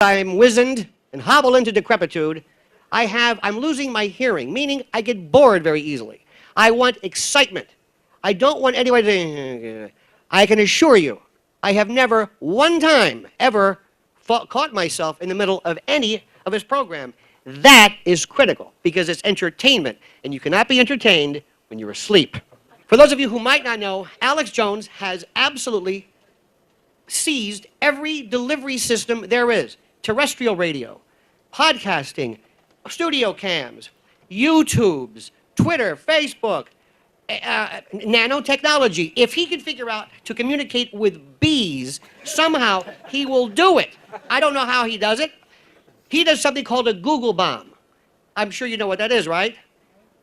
I'm wizened and hobble into decrepitude. I'm losing my hearing, meaning I get bored very easily. I want excitement. I don't want anybody to. I can assure you, I have never one time ever caught myself in the middle of any of his program. That is critical because it's entertainment, and you cannot be entertained when you're asleep. For those of you who might not know, Alex Jones has absolutely seized every delivery system there is. Terrestrial radio, podcasting, studio cams, YouTubes, Twitter, Facebook, nanotechnology. If he can figure out to communicate with bees, somehow he will do it. I don't know how he does it. He does something called a Google bomb. I'm sure you know what that is, right?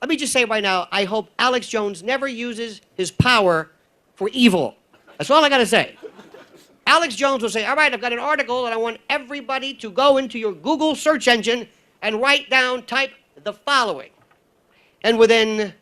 Let me just say right now, I hope Alex Jones never uses his power for evil. That's all I got to say. Alex Jones will say, all right, I've got an article and I want everybody to go into your Google search engine and type the following. And within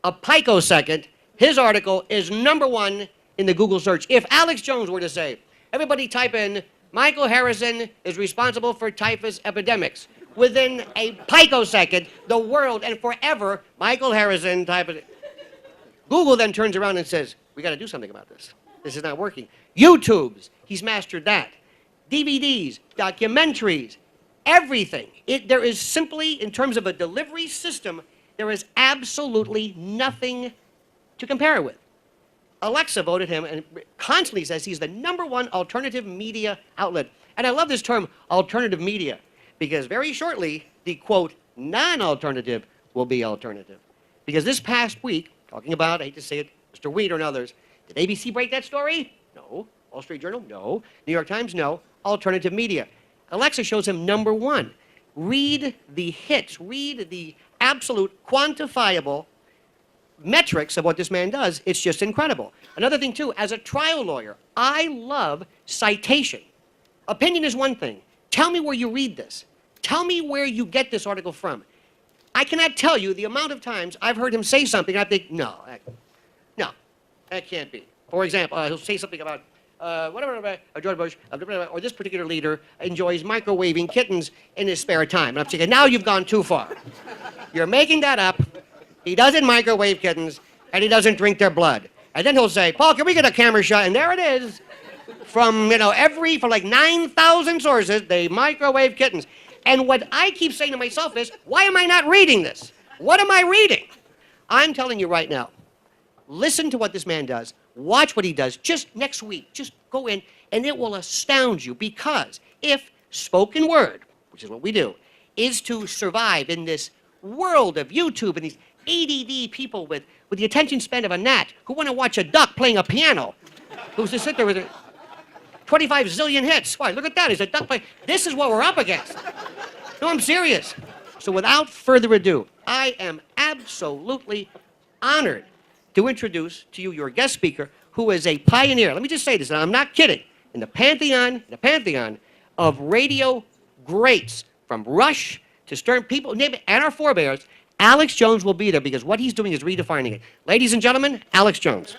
a picosecond, his article is #1 in the Google search. If Alex Jones were to say, everybody type in, Michael Harrison is responsible for typhus epidemics. Within a picosecond, the world and forever, Michael Harrison type it. Google then turns around and says, we got to do something about this. This is not working. YouTubes, he's mastered that. DVDs, documentaries, everything. There is simply, in terms of a delivery system, there is absolutely nothing to compare it with. Alexa voted him and constantly says he's the #1 alternative media outlet. And I love this term, alternative media, because very shortly, the quote, non-alternative will be alternative. Because this past week, talking about, I hate to say it, Mr. Weeder and others, did ABC break that story? No. Wall Street Journal? No. New York Times? No. Alternative media. Alexa shows him #1. Read the hits. Read the absolute quantifiable metrics of what this man does. It's just incredible. Another thing, too, as a trial lawyer, I love citation. Opinion is one thing. Tell me where you read this. Tell me where you get this article from. I cannot tell you the amount of times I've heard him say something, I think, no, that can't be. For example, he'll say something about George Bush, or this particular leader enjoys microwaving kittens in his spare time. And I'm thinking, now you've gone too far. You're making that up. He doesn't microwave kittens, and he doesn't drink their blood. And then he'll say, Paul, can we get a camera shot? And there it is. From, from like 9,000 sources, they microwave kittens. And what I keep saying to myself is, why am I not reading this? What am I reading? I'm telling you right now, listen to what this man does. Watch what he does just next week. Just go in, and it will astound you. Because if spoken word, which is what we do, is to survive in this world of YouTube and these ADD people with the attention span of a gnat who want to watch a duck playing a piano, who's just sit there with 25 zillion hits. Why, look at that. Is a duck playing? This is what we're up against. No, I'm serious. So without further ado, I am absolutely honored to introduce to you your guest speaker, who is a pioneer. Let me just say this, and I'm not kidding. In the pantheon of radio greats, from Rush to Stern, people, name it, and our forebears, Alex Jones will be there because what he's doing is redefining it. Ladies and gentlemen, Alex Jones.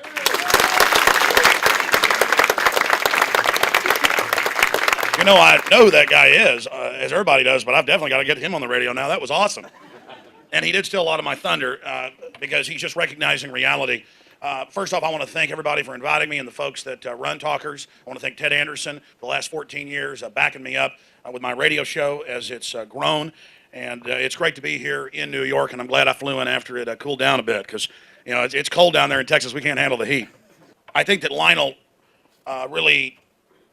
You know, I know who that guy is, as everybody does, but I've definitely got to get him on the radio now. That was awesome. And he did steal a lot of my thunder because he's just recognizing reality. First off, I want to thank everybody for inviting me and the folks that run Talkers. I want to thank Ted Anderson for the last 14 years backing me up with my radio show as it's grown. And it's great to be here in New York, and I'm glad I flew in after it cooled down a bit because, it's cold down there in Texas. We can't handle the heat. I think that Lionel really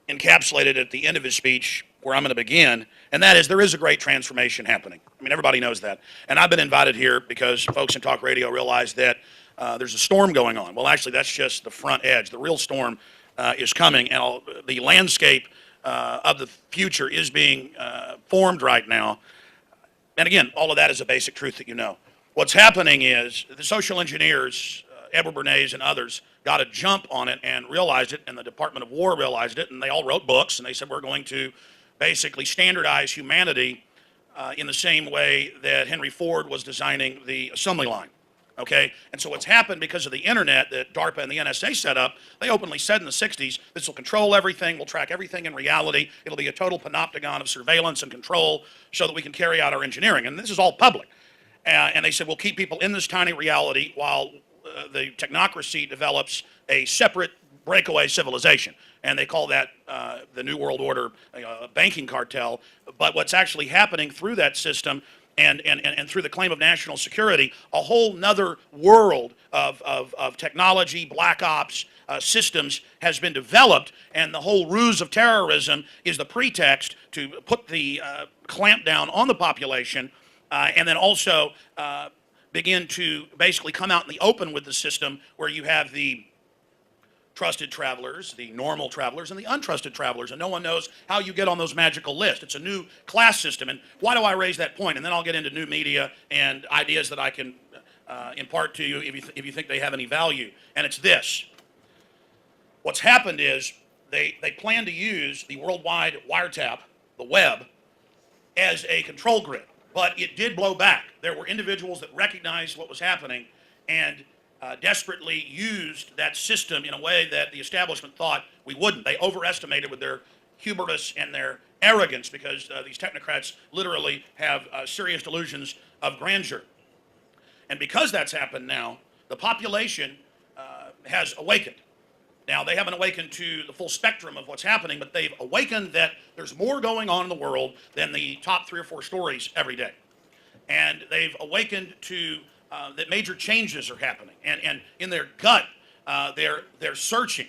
encapsulated at the end of his speech where I'm going to begin, and that is there is a great transformation happening. I mean, everybody knows that. And I've been invited here because folks in talk radio realize that there's a storm going on. Well, actually, that's just the front edge. The real storm is coming, and the landscape of the future is being formed right now. And again, all of that is a basic truth that you know. What's happening is the social engineers, Edward Bernays and others, got a jump on it and realized it, and the Department of War realized it, and they all wrote books, and they said we're going to basically standardize humanity in the same way that Henry Ford was designing the assembly line. Okay? And so what's happened because of the internet that DARPA and the NSA set up, they openly said in the 60s, this will control everything, we'll track everything in reality, it'll be a total panopticon of surveillance and control so that we can carry out our engineering. And this is all public. And they said, we'll keep people in this tiny reality while the technocracy develops a separate breakaway civilization. And they call that the New World Order banking cartel. But what's actually happening through that system and through the claim of national security, a whole nother world of technology, black ops, systems has been developed, and the whole ruse of terrorism is the pretext to put the clamp down on the population, and then also begin to basically come out in the open with the system where you have the trusted travelers, the normal travelers, and the untrusted travelers, and no one knows how you get on those magical lists. It's a new class system, and why do I raise that point? And then I'll get into new media and ideas that I can impart to you if you think they have any value, and it's this. What's happened is they plan to use the worldwide wiretap, the web, as a control grid, but it did blow back. There were individuals that recognized what was happening and desperately used that system in a way that the establishment thought we wouldn't. They overestimated with their hubris and their arrogance because these technocrats literally have serious delusions of grandeur. And because that's happened now, the population has awakened. Now, they haven't awakened to the full spectrum of what's happening, but they've awakened that there's more going on in the world than the top 3 or 4 stories every day. And they've awakened to that major changes are happening, and in their gut, they're searching,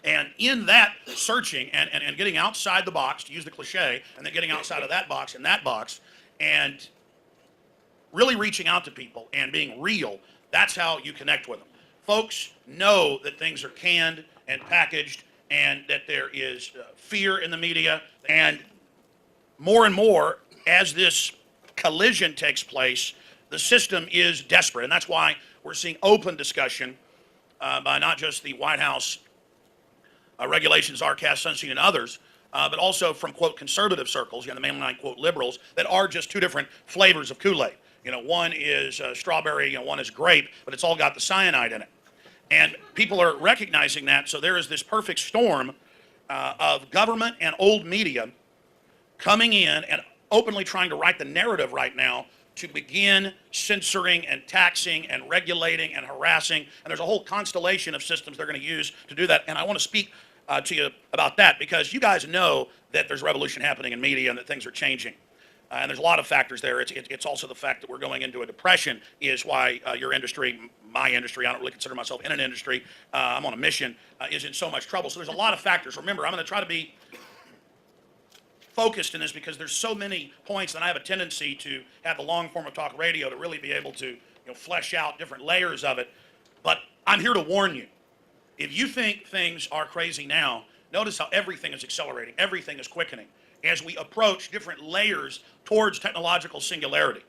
and in that searching and getting outside the box, to use the cliche, and then getting outside of that box and that box, and really reaching out to people and being real. That's how you connect with them. Folks know that things are canned and packaged, and that there is fear in the media, and more as this collision takes place, the system is desperate, and that's why we're seeing open discussion by not just the White House regulations, RCAS, Sunstein, and others, but also from, quote, conservative circles, the mainline, quote, liberals, that are just 2 different flavors of Kool-Aid. One is strawberry, one is grape, but it's all got the cyanide in it. And people are recognizing that, so there is this perfect storm of government and old media coming in and openly trying to write the narrative right now to begin censoring and taxing and regulating and harassing. And there's a whole constellation of systems they're going to use to do that. And I want to speak to you about that because you guys know that there's revolution happening in media and that things are changing. And there's a lot of factors there. It's also the fact that we're going into a depression is why your industry, my industry, I don't really consider myself in an industry, I'm on a mission, is in so much trouble. So there's a lot of factors. Remember, I'm going to try to be focused in this because there's so many points, and I have a tendency to have the long form of talk radio to really be able to flesh out different layers of it. But I'm here to warn you. If you think things are crazy now, notice how everything is accelerating, everything is quickening as we approach different layers towards technological singularity.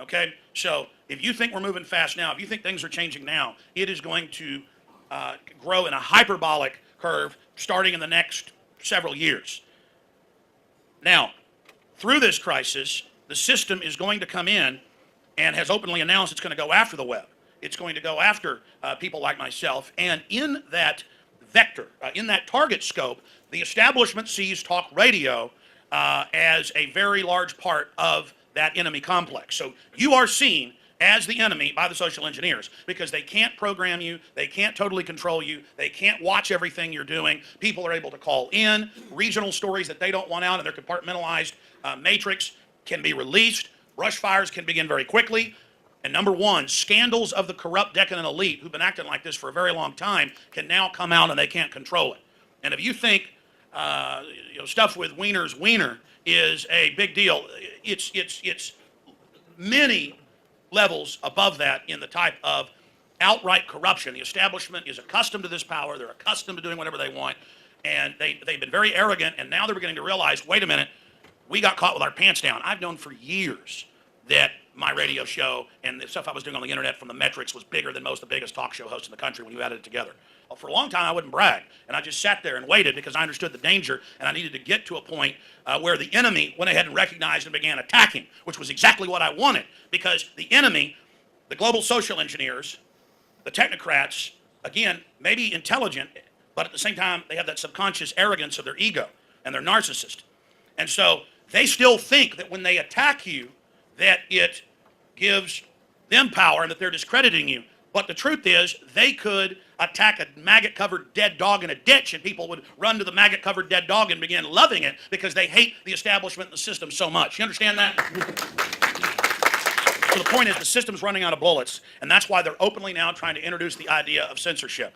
Okay? So if you think we're moving fast now, if you think things are changing now, it is going to grow in a hyperbolic curve starting in the next several years. Now, through this crisis, the system is going to come in and has openly announced it's going to go after the web. It's going to go after people like myself. And in that vector, in that target scope, the establishment sees talk radio as a very large part of that enemy complex. So you are seen as the enemy by the social engineers because they can't program you, they can't totally control you, they can't watch everything you're doing. People are able to call in regional stories that they don't want out, and their compartmentalized matrix can be released. Brush fires can begin very quickly. And number 1, scandals of the corrupt, decadent elite who've been acting like this for a very long time can now come out and they can't control it. And if you think stuff with Wiener's Wiener is a big deal, it's many levels above that in the type of outright corruption. The establishment is accustomed to this power. They're accustomed to doing whatever they want. And they've been very arrogant, and now they're beginning to realize, wait a minute, we got caught with our pants down. I've known for years that my radio show and the stuff I was doing on the internet from the metrics was bigger than most of the biggest talk show hosts in the country when you added it together. Well, for a long time, I wouldn't brag. And I just sat there and waited because I understood the danger, and I needed to get to a point where the enemy went ahead and recognized and began attacking, which was exactly what I wanted, because the enemy the global social engineers, the technocrats, again, maybe intelligent, but at the same time, they have that subconscious arrogance of their ego and they're narcissist. And so they still think that when they attack you, that it gives them power and that they're discrediting you. But the truth is, they could attack a maggot-covered dead dog in a ditch and people would run to the maggot-covered dead dog and begin loving it because they hate the establishment and the system so much. You understand that? So the point is, the system's running out of bullets, and that's why they're openly now trying to introduce the idea of censorship.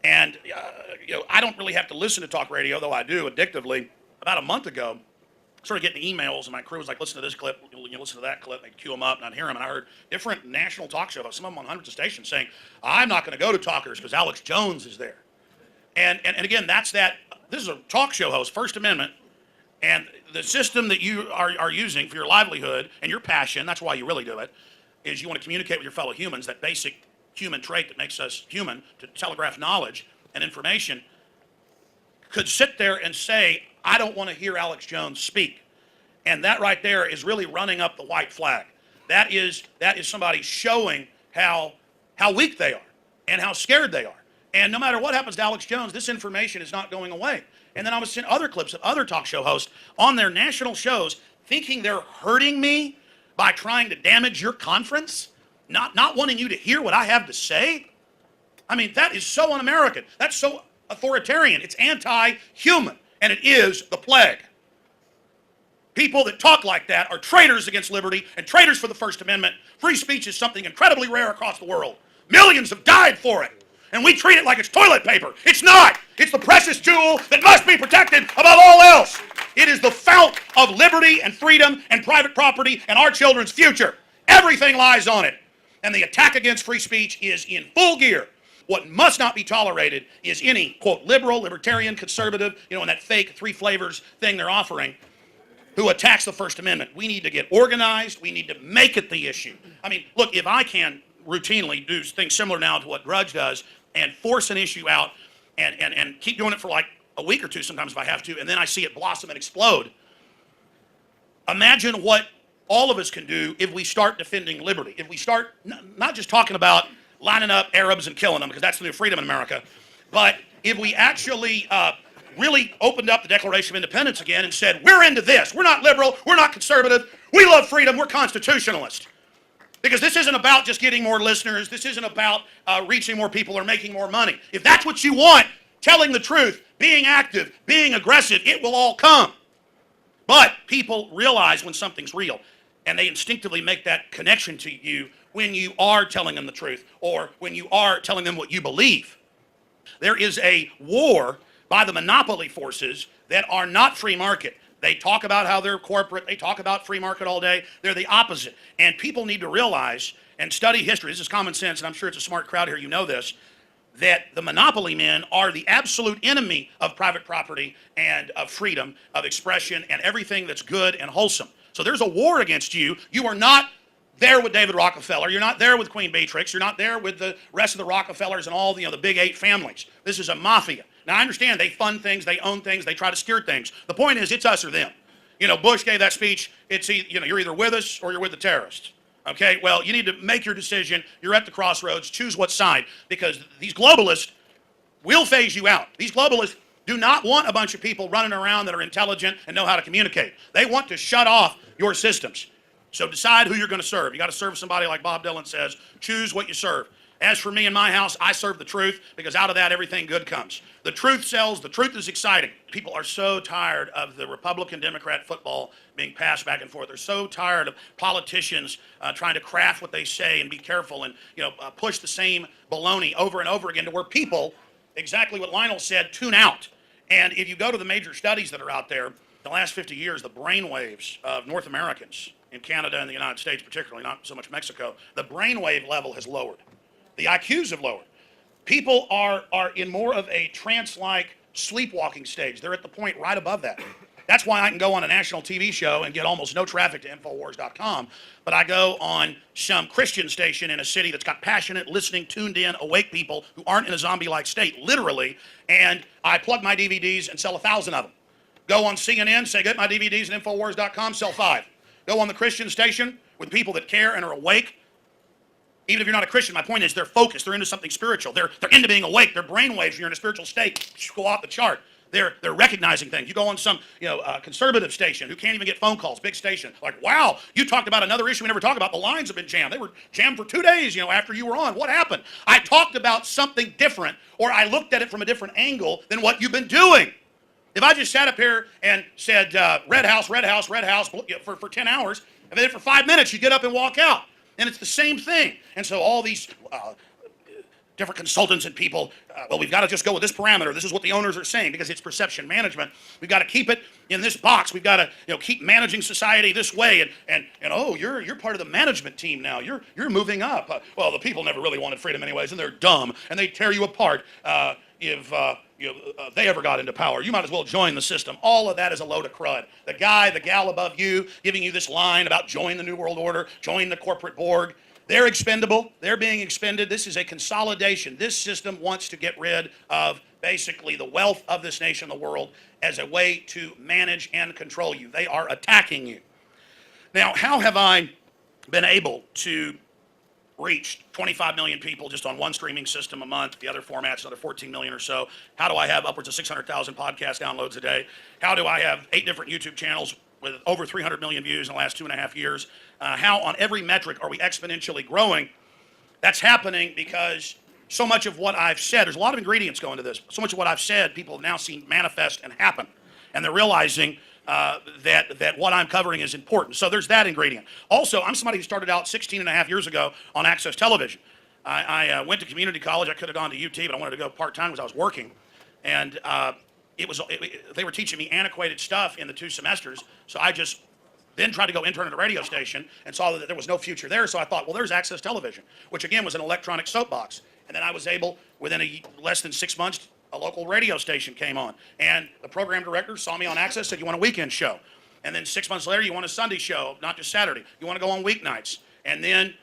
And I don't really have to listen to talk radio, though I do addictively. About a month ago, I started getting emails, and my crew was like, listen to this clip, you listen to that clip, and they cue them up, and I'd hear them, and I heard different national talk shows, some of them on hundreds of stations, saying, I'm not going to go to talkers because Alex Jones is there. And again, this is a talk show host, First Amendment, and the system that you are using for your livelihood and your passion, that's why you really do it, is you want to communicate with your fellow humans, that basic human trait that makes us human, to telegraph knowledge and information, could sit there and say, I don't want to hear Alex Jones speak. And that right there is really running up the white flag. That is somebody showing how weak they are and how scared they are. And no matter what happens to Alex Jones, this information is not going away. And then I was seeing other clips of other talk show hosts on their national shows thinking they're hurting me by trying to damage your conference, not wanting you to hear what I have to say. I mean, that is so un-American. That's so authoritarian. It's anti-human, and it is the plague. People that talk like that are traitors against liberty and traitors for the First Amendment. Free speech is something incredibly rare across the world. Millions have died for it, and we treat it like it's toilet paper. It's not. It's the precious jewel that must be protected above all else. It is the fount of liberty and freedom and private property and our children's future. Everything lies on it. And the attack against free speech is in full gear. What must not be tolerated is any, quote, liberal, libertarian, conservative, and that fake three flavors thing they're offering, who attacks the First Amendment. We need to get organized. We need to make it the issue. I mean, look, if I can routinely do things similar now to what Drudge does and force an issue out and keep doing it for like a week or two sometimes if I have to, and then I see it blossom and explode, imagine what all of us can do if we start defending liberty. If we start not just talking about lining up Arabs and killing them, because that's the new freedom in America, but if we actually really opened up the Declaration of Independence again and said, we're into this. We're not liberal. We're not conservative. We love freedom. We're constitutionalist. Because this isn't about just getting more listeners. This isn't about reaching more people or making more money. If that's what you want, telling the truth, being active, being aggressive, it will all come. But people realize when something's real, and they instinctively make that connection to you when you are telling them the truth or when you are telling them what you believe. There is a war by the monopoly forces that are not free market. They talk about how they're corporate. They talk about free market all day. They're the opposite. And people need to realize and study history. This is common sense, and I'm sure it's a smart crowd here. You know this, that the monopoly men are the absolute enemy of private property and of freedom of expression and everything that's good and wholesome. So there's a war against you. You are not there with David Rockefeller. You're not there with Queen Beatrix. You're not there with the rest of the Rockefellers and all the big 8 families. This is a mafia. Now, I understand they fund things, they own things, they try to steer things. The point is, it's us or them. Bush gave that speech. It's you're either with us or you're with the terrorists. Okay? Well, you need to make your decision. You're at the crossroads. Choose what side, because these globalists will phase you out. These globalists do not want a bunch of people running around that are intelligent and know how to communicate. They want to shut off your systems. So decide who you're going to serve. You got to serve somebody like Bob Dylan says. Choose what you serve. As for me and my house, I serve the truth, because out of that, everything good comes. The truth sells. The truth is exciting. People are so tired of the Republican-Democrat football being passed back and forth. They're so tired of politicians trying to craft what they say and be careful and push the same baloney over and over again to where people, exactly what Lionel said, tune out. And if you go to the major studies that are out there, the last 50 years, the brainwaves of North Americans in Canada and the United States particularly, not so much Mexico, the brainwave level has lowered. The IQs have lowered. People are in more of a trance-like sleepwalking stage. They're at the point right above that. That's why I can go on a national TV show and get almost no traffic to Infowars.com, but I go on some Christian station in a city that's got passionate, listening, tuned in, awake people who aren't in a zombie-like state, literally, and I plug my DVDs and sell 1,000 of them. Go on CNN, say, get my DVDs at Infowars.com, sell 5. Go on the Christian station with people that care and are awake, Even if you're not a Christian, my point is they're focused. They're into something spiritual. They're into being awake. Their brain waves, when you're in a spiritual state, go off the chart. They're recognizing things. You go on some conservative station who can't even get phone calls, big station, like, wow, you talked about another issue we never talked about. The lines have been jammed. They were jammed for 2 days, after you were on. What happened? I talked about something different, or I looked at it from a different angle than what you've been doing. If I just sat up here and said red house, red house, red house for 10 hours, and then for 5 minutes you get up and walk out. And it's the same thing. And so all these different consultants and people, well, we've got to just go with this parameter. This is what the owners are saying because it's perception management. We've got to keep it in this box. We've got to keep managing society this way. And oh, you're part of the management team now. You're moving up. Well, the people never really wanted freedom anyways, and they're dumb, and they tear you apart if they ever got into power. You might as well join the system. All of that is a load of crud. The guy, the gal above you giving you this line about join the New World Order, join the corporate Borg. They're expendable. They're being expended. This is a consolidation. This system wants to get rid of basically the wealth of this nation, the world, as a way to manage and control you. They are attacking you. Now, how have I been able to reach 25 million people just on one streaming system a month? The other formats, another 14 million or so. How do I have upwards of 600,000 podcast downloads a day? How do I have 8 different YouTube channels with over 300 million views in the last 2.5 years? How on every metric are we exponentially growing? That's happening because so much of what I've said, there's a lot of ingredients going to this. So much of what I've said, people have now seen manifest and happen. And they're realizing that what I'm covering is important. So there's that ingredient. Also, I'm somebody who started out 16.5 years ago on Access Television. I went to community college. I could have gone to UT, but I wanted to go part-time because I was working. And they were teaching me antiquated stuff in the 2 semesters, so I just then tried to go intern at a radio station and saw that there was no future there, so I thought, well, there's Access Television, which again was an electronic soapbox. And then I was able, within less than 6 months, a local radio station came on, and the program director saw me on Access, said, you want a weekend show? And then 6 months later, you want a Sunday show, not just Saturday. You want to go on weeknights. And then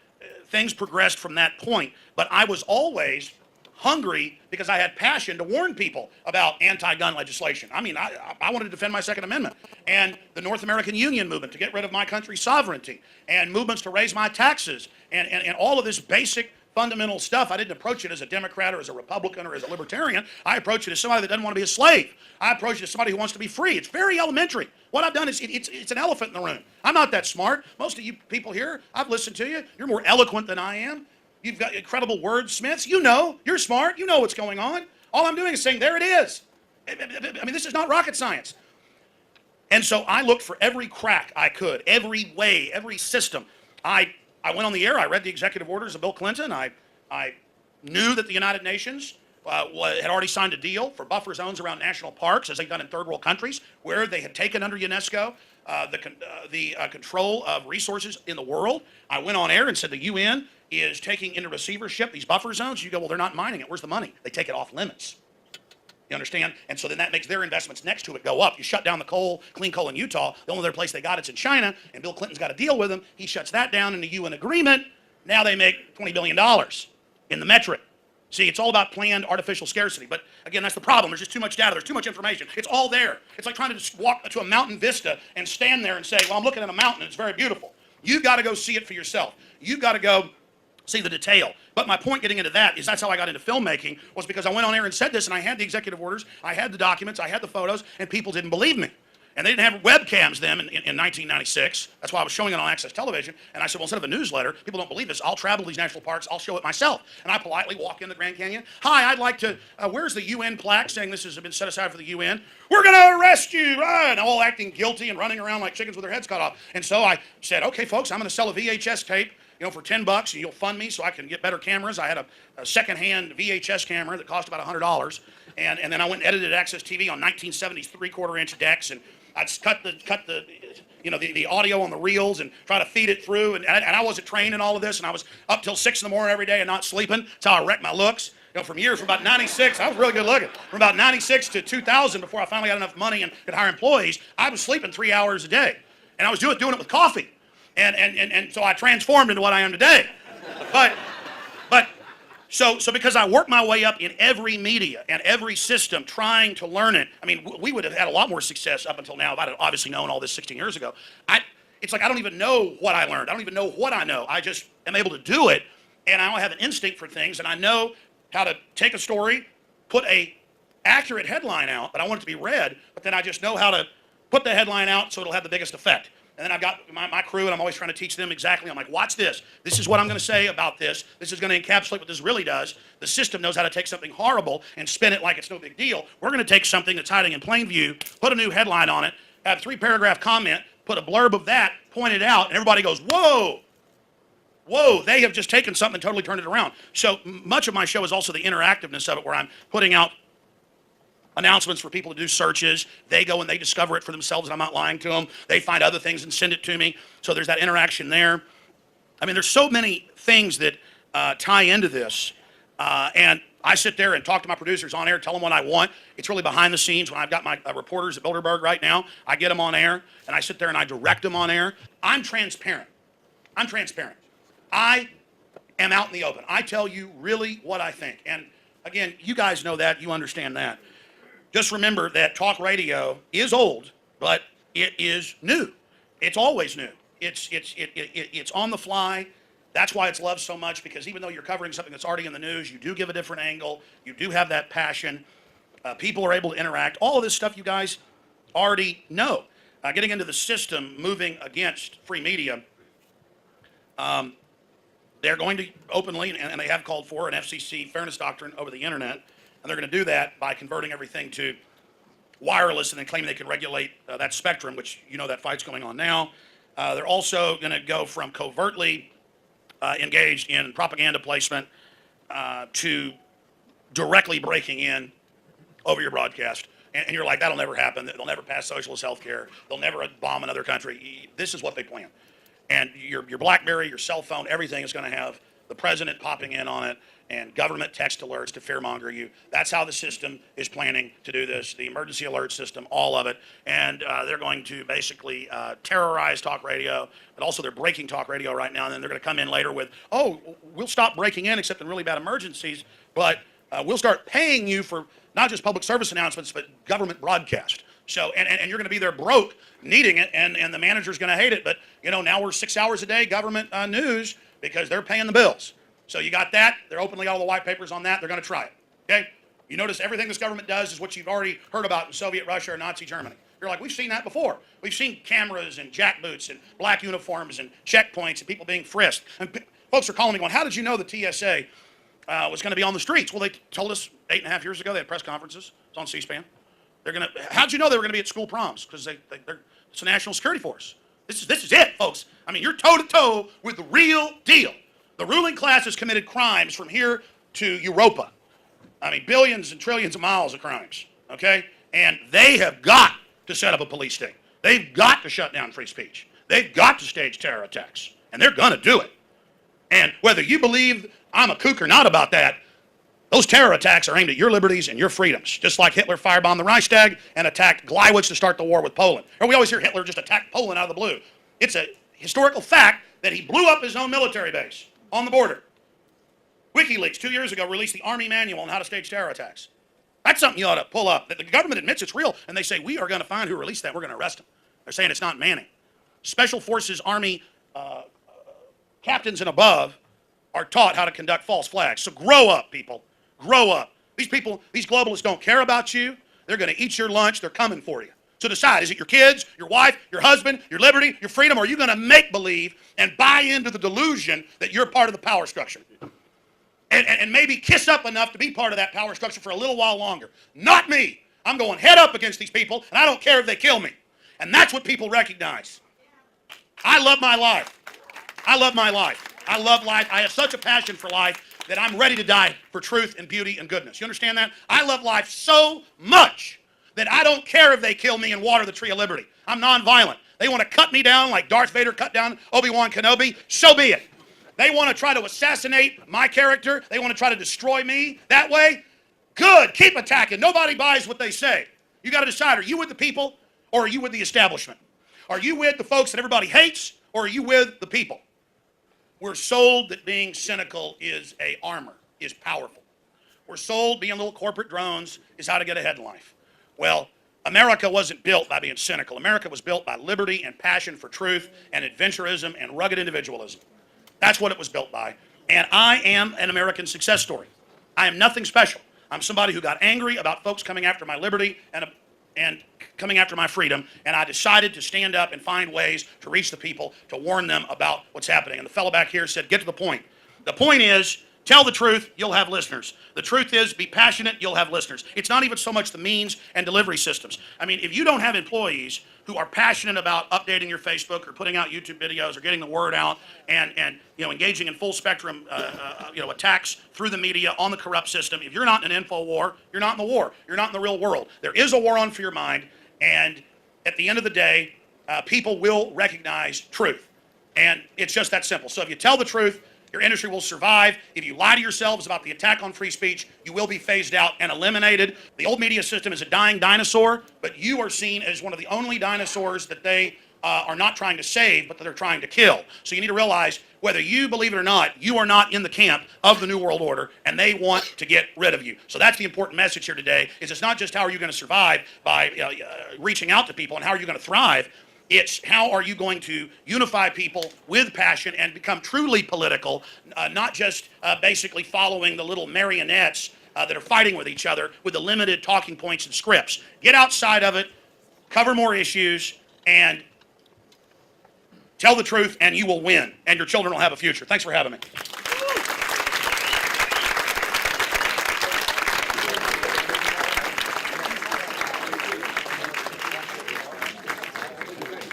things progressed from that point. But I was always hungry because I had passion to warn people about anti-gun legislation. I mean, I wanted to defend my Second Amendment and the North American Union movement to get rid of my country's sovereignty and movements to raise my taxes and all of this basic fundamental stuff. I didn't approach it as a Democrat or as a Republican or as a libertarian. I approach it as somebody that doesn't want to be a slave. I approach it as somebody who wants to be free. It's very elementary. What I've done is it's an elephant in the room. I'm not that smart. Most of you people here, I've listened to you. You're more eloquent than I am. You've got incredible wordsmiths. You know, you're smart. You know what's going on. All I'm doing is saying, there it is. I mean, this is not rocket science. And so I looked for every crack I could, every way, every system. I went on the air. I read the executive orders of Bill Clinton. I knew that the United Nations had already signed a deal for buffer zones around national parks, as they've done in third world countries, where they had taken under UNESCO the control of resources in the world. I went on air and said the UN is taking into receivership these buffer zones. You go, well, they're not mining it. Where's the money? They take it off limits. You understand? And so then that makes their investments next to it go up. You shut down the coal, clean coal in Utah. The only other place they got it's in China, and Bill Clinton's got a deal with them. He shuts that down in the UN agreement. Now they make $20 billion in the metric. See, it's all about planned artificial scarcity. But again, that's the problem. There's just too much data. There's too much information. It's all there. It's like trying to just walk to a mountain vista and stand there and say, well, I'm looking at a mountain and it's very beautiful. You've got to go see it for yourself. You've got to go see the detail. But my point getting into that is that's how I got into filmmaking, was because I went on air and said this, and I had the executive orders, I had the documents, I had the photos, and people didn't believe me. And they didn't have webcams then in 1996. That's why I was showing it on Access Television. And I said, well, instead of a newsletter, people don't believe this. I'll travel to these national parks. I'll show it myself. And I politely walk into the Grand Canyon. Hi, I'd like to, where's the UN plaque saying this has been set aside for the UN? We're going to arrest you. And all acting guilty and running around like chickens with their heads cut off. And so I said, okay, folks, I'm going to sell a VHS tape, for $10, and you'll fund me so I can get better cameras. I had a second-hand VHS camera that cost about $100. And then I went and edited Access TV on 1970s 3/4-inch decks, and I'd cut the audio on the reels and try to feed it through. And I wasn't trained in all of this, and I was up till 6 in the morning every day and not sleeping. That's how I wrecked my looks. From about 96, I was really good looking. From about 96 to 2000, before I finally got enough money and could hire employees, I was sleeping 3 hours a day. And I was doing it with coffee. And so I transformed into what I am today. So because I worked my way up in every media and every system trying to learn it, I mean, we would have had a lot more success up until now if I'd have obviously known all this 16 years ago. It's like I don't even know what I learned. I don't even know what I know. I just am able to do it and I have an instinct for things, and I know how to take a story, put a accurate headline out, but I want it to be read, but then I just know how to put the headline out so it'll have the biggest effect. And then I've got my crew, and I'm always trying to teach them exactly. I'm like, watch this. This is what I'm going to say about this. This is going to encapsulate what this really does. The system knows how to take something horrible and spin it like it's no big deal. We're going to take something that's hiding in plain view, put a new headline on it, have a 3-paragraph comment, put a blurb of that, point it out, and everybody goes, whoa. Whoa, they have just taken something and totally turned it around. So much of my show is also the interactiveness of it, where I'm putting out announcements for people to do searches. They go and they discover it for themselves, and I'm not lying to them. They find other things and send it to me. So there's that interaction there. I mean, there's so many things that tie into this. And I sit there and talk to my producers on air, tell them what I want. It's really behind the scenes. When I've got my reporters at Bilderberg right now, I get them on air, and I sit there and I direct them on air. I'm transparent. I'm transparent. I am out in the open. I tell you really what I think. And again, you guys know that. You understand that. Just remember that talk radio is old, but it is new. It's always new. It's on the fly. That's why it's loved so much, because even though you're covering something that's already in the news, you do give a different angle. You do have that passion. People are able to interact. All of this stuff you guys already know. Getting into the system, moving against free media, they're going to openly, and they have called for an FCC fairness doctrine over the internet, and they're going to do that by converting everything to wireless and then claiming they can regulate that spectrum, which you know that fight's going on now. They're also going to go from covertly engaged in propaganda placement to directly breaking in over your broadcast. And you're like, that'll never happen. They'll never pass socialist health care. They'll never bomb another country. This is what they plan. And your BlackBerry, your cell phone, everything is going to have the president popping in on it and government text alerts to fearmonger you. That's how the system is planning to do this, the emergency alert system, all of it. And they're going to basically terrorize talk radio, but also they're breaking talk radio right now. And then they're going to come in later with, oh, we'll stop breaking in except in really bad emergencies, but we'll start paying you for not just public service announcements, but government broadcast. So, and you're going to be there broke, needing it, and the manager's going to hate it. But, you know, now we're 6 hours a day government news because they're paying the bills. So you got that. They're openly all the white papers on that. They're going to try it. Okay? You notice everything this government does is what you've already heard about in Soviet Russia or Nazi Germany. You're like, we've seen that before. We've seen cameras and jackboots and black uniforms and checkpoints and people being frisked. And folks are calling me going, how did you know the TSA was going to be on the streets? Well, they told us 8.5 years ago. They had press conferences. It's on C-SPAN. How'd you know they were going to be at school proms? Because it's a national security force. This is it, folks. I mean, you're toe-to-toe with the real deal. The ruling class has committed crimes from here to Europa. I mean, billions and trillions of miles of crimes, okay? And they have got to set up a police state. They've got to shut down free speech. They've got to stage terror attacks. And they're going to do it. And whether you believe I'm a kook or not about that, those terror attacks are aimed at your liberties and your freedoms, just like Hitler firebombed the Reichstag and attacked Gleiwitz to start the war with Poland. Or we always hear Hitler just attacked Poland out of the blue. It's a historical fact that he blew up his own military base on the border. WikiLeaks 2 years ago released the Army Manual on how to stage terror attacks. That's something you ought to pull up. The government admits it's real, and they say, we are going to find who released that. We're going to arrest him. They're saying it's not Manning. Special Forces Army captains and above are taught how to conduct false flags. So grow up, people. Grow up. These people, these globalists don't care about you. They're going to eat your lunch. They're coming for you. So decide, is it your kids, your wife, your husband, your liberty, your freedom, or are you going to make believe and buy into the delusion that you're part of the power structure? And maybe kiss up enough to be part of that power structure for a little while longer. Not me. I'm going head up against these people, and I don't care if they kill me. And that's what people recognize. I love my life. I love my life. I love life. I have such a passion for life that I'm ready to die for truth and beauty and goodness. You understand that? I love life so much that I don't care if they kill me and water the tree of liberty. I'm nonviolent. They want to cut me down like Darth Vader cut down Obi-Wan Kenobi. So be it. They want to try to assassinate my character. They want to try to destroy me that way. Good. Keep attacking. Nobody buys what they say. You got to decide, are you with the people or are you with the establishment? Are you with the folks that everybody hates or are you with the people? We're sold that being cynical is a armor, is powerful. We're sold being little corporate drones is how to get ahead in life. Well, America wasn't built by being cynical. America was built by liberty and passion for truth and adventurism and rugged individualism. That's what it was built by. And I am an American success story. I am nothing special. I'm somebody who got angry about folks coming after my liberty and coming after my freedom, and I decided to stand up and find ways to reach the people, to warn them about what's happening. And the fellow back here said, get to the point. The point is, tell the truth, you'll have listeners. The truth is, be passionate, you'll have listeners. It's not even so much the means and delivery systems. I mean, if you don't have employees who are passionate about updating your Facebook or putting out YouTube videos or getting the word out and engaging in full spectrum attacks through the media on the corrupt system, if you're not in an info war, you're not in the war. You're not in the real world. There is a war on for your mind, and at the end of the day, people will recognize truth. And it's just that simple. So if you tell the truth, your industry will survive. If you lie to yourselves about the attack on free speech, you will be phased out and eliminated. The old media system is a dying dinosaur, but you are seen as one of the only dinosaurs that they are not trying to save, but that they're trying to kill. So you need to realize, whether you believe it or not, you are not in the camp of the New World Order, and they want to get rid of you. So that's the important message here today, is it's not just how are you going to survive by reaching out to people and how are you going to thrive. It's how are you going to unify people with passion and become truly political, not just basically following the little marionettes that are fighting with each other with the limited talking points and scripts. Get outside of it, cover more issues, and tell the truth, and you will win, and your children will have a future. Thanks for having me.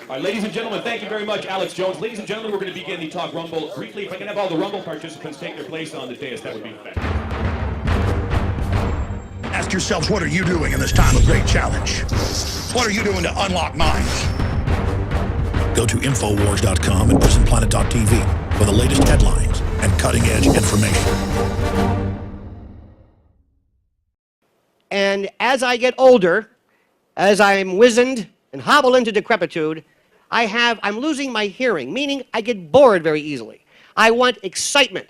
All right, ladies and gentlemen, thank you very much, Alex Jones. Ladies and gentlemen, we're going to begin the Talk Rumble. Briefly, if I can have all the Rumble participants take their place on the dais, that would be effective. Ask yourselves, what are you doing in this time of great challenge? What are you doing to unlock minds? Go to Infowars.com and PrisonPlanet.tv for the latest headlines and cutting-edge information. And as I get older, as I'm wizened and hobble into decrepitude, I'm losing my hearing, meaning I get bored very easily. I want excitement.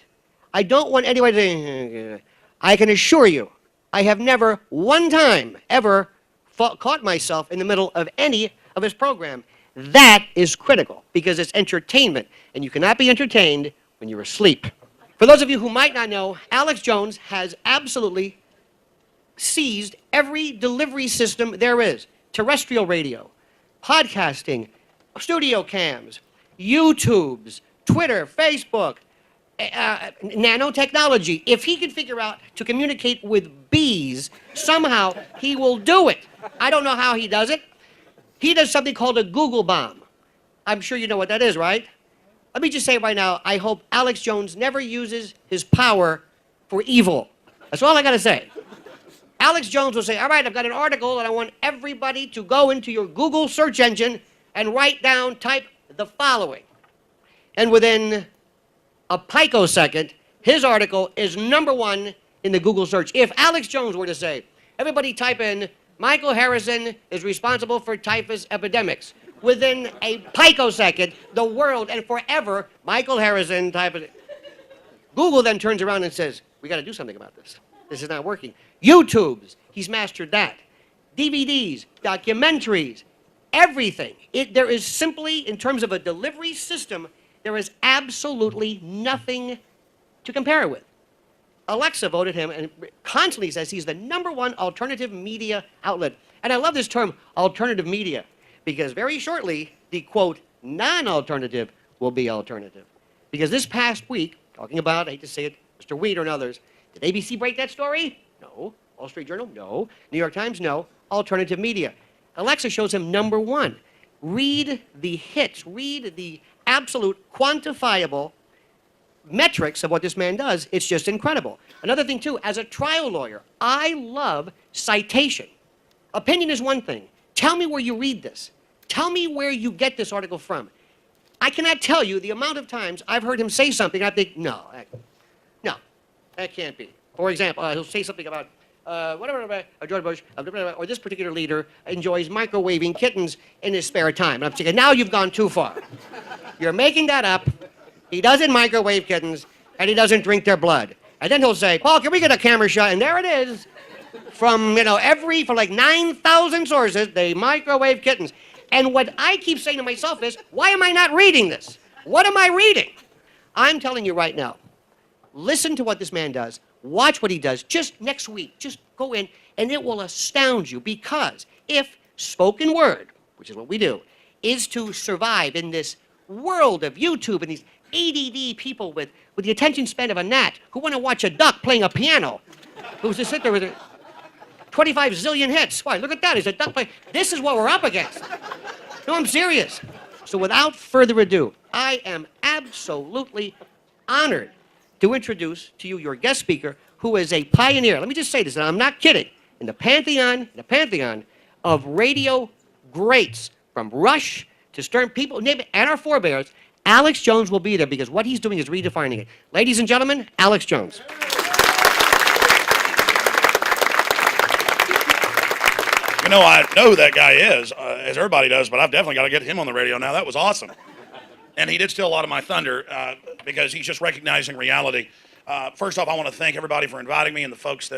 I don't want anybody to... I can assure you, I have never one time ever caught myself in the middle of any of his program. That is critical, because it's entertainment, and you cannot be entertained when you're asleep. For those of you who might not know, Alex Jones has absolutely seized every delivery system there is. Terrestrial radio, podcasting, studio cams, YouTubes, Twitter, Facebook, nanotechnology. If he can figure out to communicate with bees, somehow he will do it. I don't know how he does it. He does something called a Google bomb. I'm sure you know what that is, right? Let me just say right now, I hope Alex Jones never uses his power for evil. That's all I got to say. Alex Jones will say, all right, I've got an article and I want everybody to go into your Google search engine and type the following. And within a picosecond, his article is #1 in the Google search. If Alex Jones were to say, everybody type in, Michael Harrison is responsible for typhus epidemics. Within a picosecond, the world and forever, Michael Harrison typhus. Google then turns around and says, we got to do something about this. This is not working. YouTubes, he's mastered that. DVDs, documentaries, everything. There is simply, in terms of a delivery system, there is absolutely nothing to compare it with. Alexa voted him and constantly says he's the #1 alternative media outlet. And I love this term, alternative media, because very shortly, the quote, non-alternative will be alternative. Because this past week, talking about, I hate to say it, Mr. Weeder and others, did ABC break that story? No. Wall Street Journal? No. New York Times? No. Alternative media. Alexa shows him #1. Read the hits. Read the absolute quantifiable metrics of what this man does. It's just incredible. Another thing, too, as a trial lawyer, I love citation. Opinion is one thing. Tell me where you read this. Tell me where you get this article from. I cannot tell you the amount of times I've heard him say something, I think, no, that can't be. For example, he'll say something about George Bush, or this particular leader enjoys microwaving kittens in his spare time. And I'm thinking, now you've gone too far. You're making that up. He doesn't microwave kittens, and he doesn't drink their blood. And then he'll say, Paul, can we get a camera shot? And there it is. From like 9,000 sources, they microwave kittens. And what I keep saying to myself is, why am I not reading this? What am I reading? I'm telling you right now, Listen to what this man does. Watch what he does. Just next week, just go in, and it will astound you. Because if spoken word, which is what we do, is to survive in this world of YouTube and these ADD people with the attention span of a gnat who want to watch a duck playing a piano, who's just sit there with 25 zillion hits. Why, look at that. He's a duck playing. This is what we're up against. No, I'm serious. So without further ado, I am absolutely honored to introduce to you your guest speaker, who is a pioneer. Let me just say this, and I'm not kidding. In the pantheon of radio greats, from Rush to Stern, people, name it, and our forebears, Alex Jones will be there because what he's doing is redefining it. Ladies and gentlemen, Alex Jones. You know, I know who that guy is, as everybody does, but I've definitely got to get him on the radio now. That was awesome. And he did steal a lot of my thunder because he's just recognizing reality. First off, I want to thank everybody for inviting me and the folks that